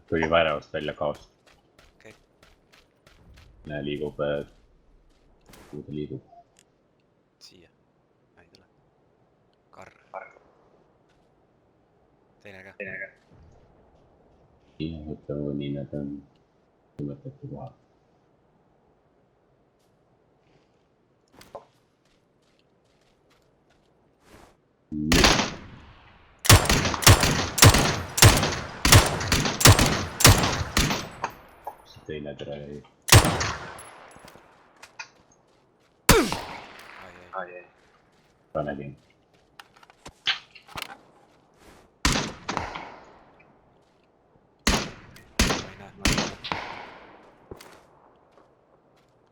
tuli väravast välja kaost. Okei. Näe, liigub. Kuhu ta liigub? Siia. Ei tule. Karr. Teine ka. Siin ütleme, nii need on mõttetu koha. Teine tere jäi. Ai. Ta nägin. Ma ei näe.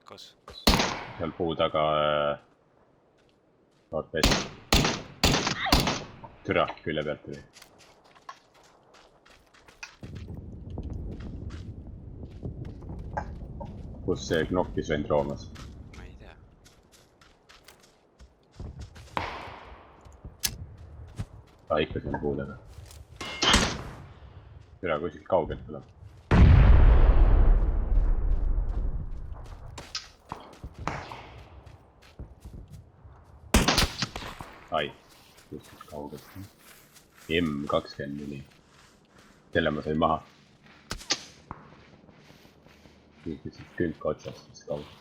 Kus? Seal puu taga Northwest. Türa, külje pealt tuli. Kus see knokkis vend roomas? Ma ei tea. Ikka siin puu taga. Türa, kuskilt kaugelt tuleb. Ai, kuskilt kaugelt. M24. Selle ma sain maha. Kuskilt külka otsast, mis kaugelt.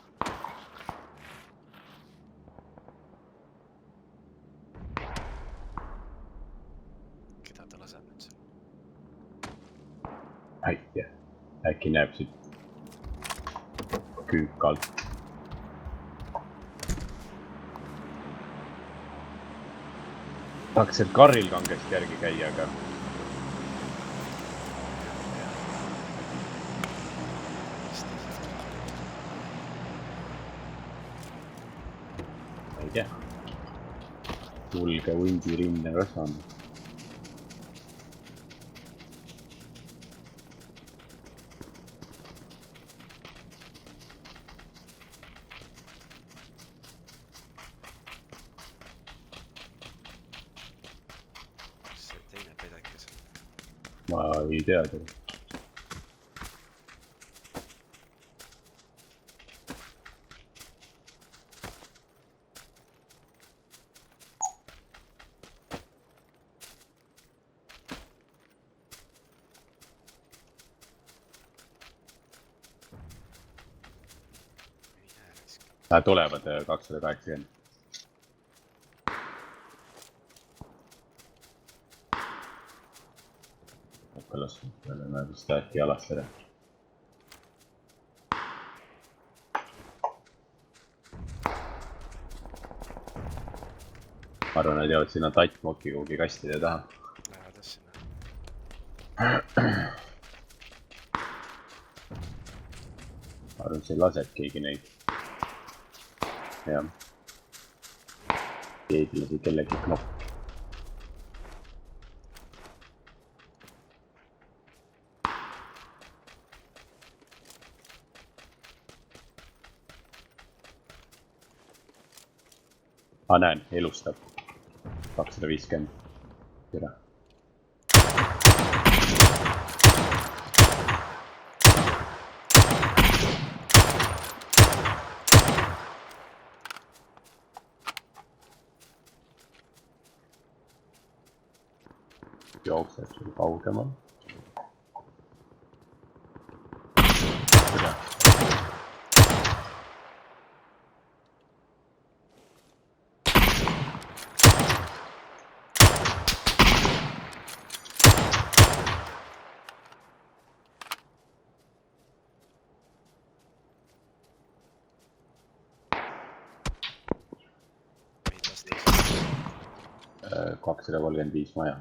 Keda ta laseb nüüd seal? Äkki, äkki näeb siit külka alt. Tahaks sealt Karril kangest järgi käia, aga ma ei tea. Tulge hundi rinne rasvama. See teine pedekas. Ma ei tea teda. Ei näe risk. Nad tulevad 280. Hakkalas, me vist äkki jalast ära. Ma arvan, nad jäävad sinna tattmokki kuhugi kastide taha. Lähevad jah sinna. Ma arvan, see laseb keegi neid. Jah. Keegi lasi kellegi knopp. Ma näen, elustab. 250. Tere. Jookseb sul kaugemal. Tere. Meid lastakse. 235 maja.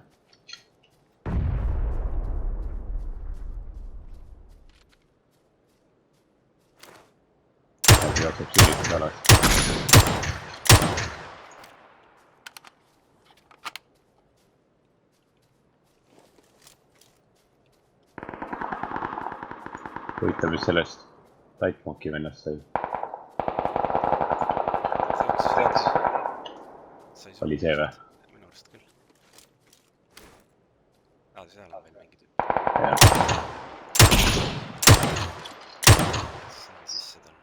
Jookseb sülitus alas. Huvitav, mis sellest Taitmoki vennast sai. Oli see või? Minu arust küll. Seal on veel mingi tüüp. jah , saame sisse tulla .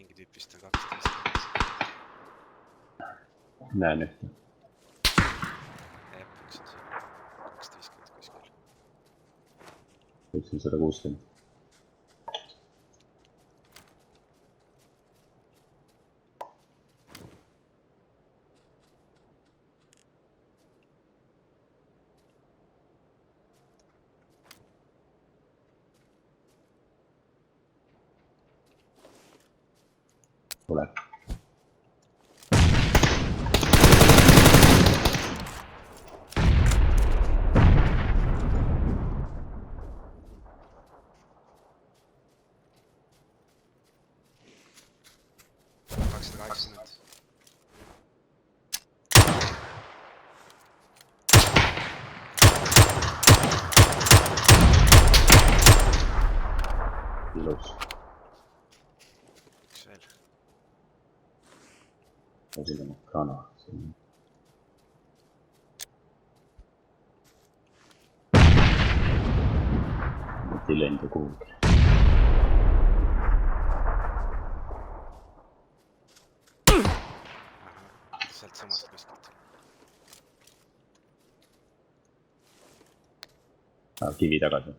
mingi tüüp vist on 12 . näen ühte . jah , üks on siin 250 kuskil . üks on 160 . tuleb . kakssada kaheksakümmend . ilus . üks veel . selline kana . ei lenda kuhugi . ahah , sealt samast kuskilt . kivi tagasi .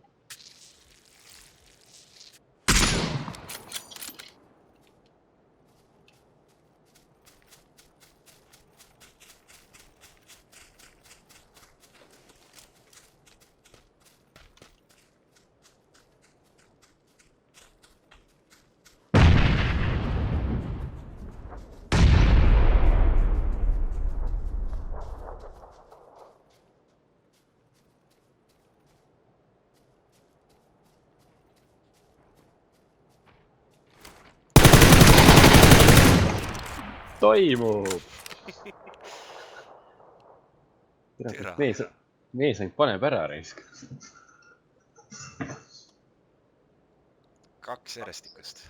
toimub ? Tera. mees ainult paneb ära raisk . 2 järjestikust .